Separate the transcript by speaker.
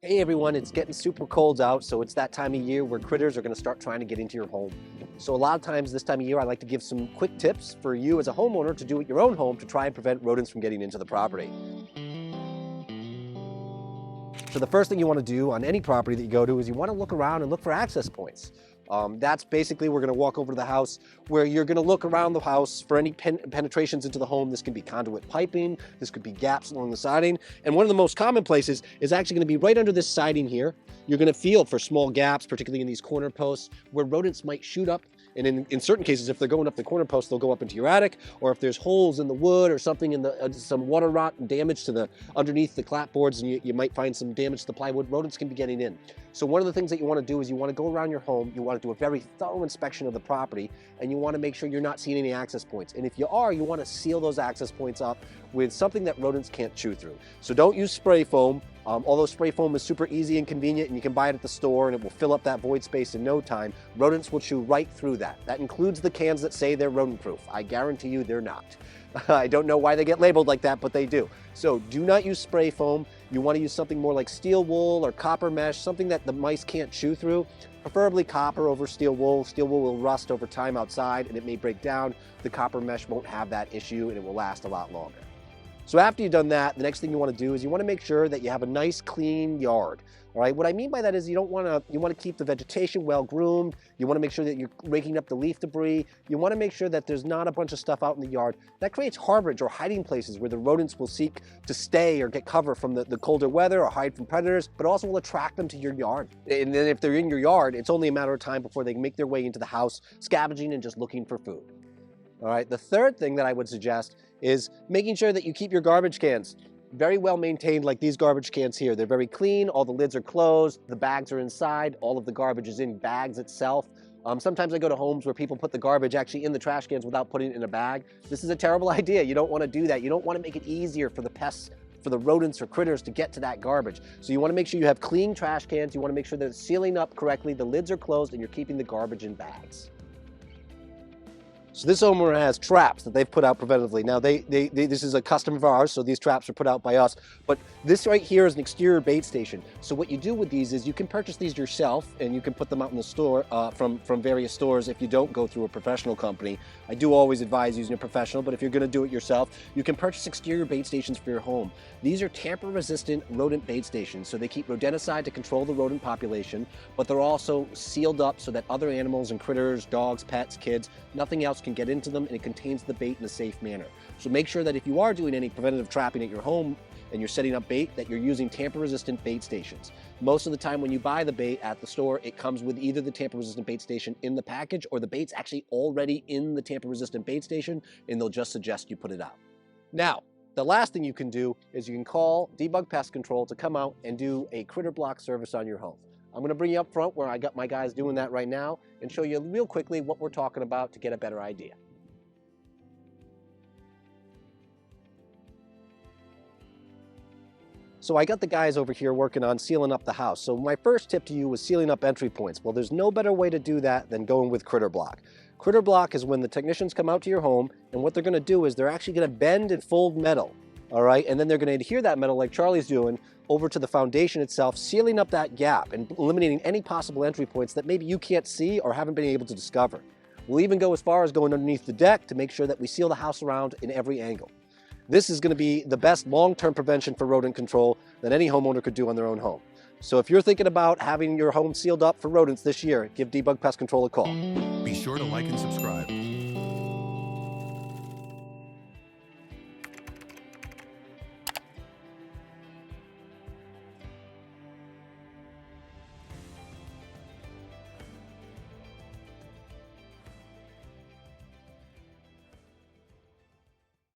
Speaker 1: Hey everyone, it's getting super cold out, so it's that time of year where critters are going to start trying to get into your home. So a lot of times this time of year, I like to give some quick tips for you as a homeowner to do at your own home to try and prevent rodents from getting into the property. So the first thing you want to do on any property that you go to is you want to look around and look for access points. That's basically, we're going to walk over to the house where you're going to look around the house for any penetrations into the home. This can be conduit piping, this could be gaps along the siding. And one of the most common places is actually going to be right under this siding here. You're going to feel for small gaps, particularly in these corner posts, where rodents might shoot up. And in certain cases, if they're going up the corner post, they'll go up into your attic, or if there's holes in the wood or something in the some water rot and damage to the underneath the clapboards, and you might find some damage to the plywood, rodents can be getting in. So one of the things that you want to do is you want to go around your home, you want to do a very thorough inspection of the property, and you want to make sure you're not seeing any access points. And if you are, you want to seal those access points up with something that rodents can't chew through. So don't use spray foam. Although spray foam is super easy and convenient and you can buy it at the store and it will fill up that void space in no time, rodents will chew right through that. That includes the cans that say they're rodent proof. I guarantee you they're not. I don't know why they get labeled like that, but they do. So do not use spray foam. You want to use something more like steel wool or copper mesh, something that the mice can't chew through. Preferably copper over steel wool. Steel wool will rust over time outside and it may break down. The copper mesh won't have that issue and it will last a lot longer. So after you've done that, the next thing you want to do is you want to make sure that you have a nice clean yard. All right, what I mean by that is you want to keep the vegetation well groomed. You want to make sure that you're raking up the leaf debris. You want to make sure that there's not a bunch of stuff out in the yard. That creates harborage or hiding places where the rodents will seek to stay or get cover from the colder weather or hide from predators, but also will attract them to your yard. And then if they're in your yard, it's only a matter of time before they can make their way into the house, scavenging and just looking for food. All right, the third thing that I would suggest is making sure that you keep your garbage cans very well maintained, like these garbage cans here. They're very clean, all the lids are closed, the bags are inside, all of the garbage is in bags itself. Sometimes I go to homes where people put the garbage actually in the trash cans without putting it in a bag. This is a terrible idea. You don't want to do that. You don't want to make it easier for the pests, for the rodents or critters to get to that garbage. So you want to make sure you have clean trash cans. You want to make sure that it's sealing up correctly, the lids are closed, and you're keeping the garbage in bags. So this homeowner has traps that they've put out preventatively. Now, this is a custom of ours, so these traps are put out by us. But this right here is an exterior bait station. So what you do with these is you can purchase these yourself, and you can put them out in the store from various stores if you don't go through a professional company. I do always advise using a professional, but if you're going to do it yourself, you can purchase exterior bait stations for your home. These are tamper-resistant rodent bait stations, so they keep rodenticide to control the rodent population, but they're also sealed up so that other animals and critters, dogs, pets, kids, nothing else can get into them, and it contains the bait in a safe manner. So make sure that if you are doing any preventative trapping at your home and you're setting up bait, that you're using tamper-resistant bait stations. Most of the time when you buy the bait at the store, it comes with either the tamper-resistant bait station in the package or the bait's actually already in the tamper-resistant bait station, and they'll just suggest you put it out. Now, the last thing you can do is you can call Debug Pest Control to come out and do a critter block service on your home. I'm going to bring you up front where I got my guys doing that right now and show you real quickly what we're talking about to get a better idea. So I got the guys over here working on sealing up the house. So my first tip to you was sealing up entry points. Well, there's no better way to do that than going with critter block. Critter block is when the technicians come out to your home, and what they're going to do is they're actually going to bend and fold metal. All right, and then they're going to adhere that metal like Charlie's doing over to the foundation itself, sealing up that gap and eliminating any possible entry points that maybe you can't see or haven't been able to discover. We'll even go as far as going underneath the deck to make sure that we seal the house around in every angle. This is going to be the best long-term prevention for rodent control that any homeowner could do on their own home. So if you're thinking about having your home sealed up for rodents this year, give Debug Pest Control a call.
Speaker 2: Be sure to like and subscribe.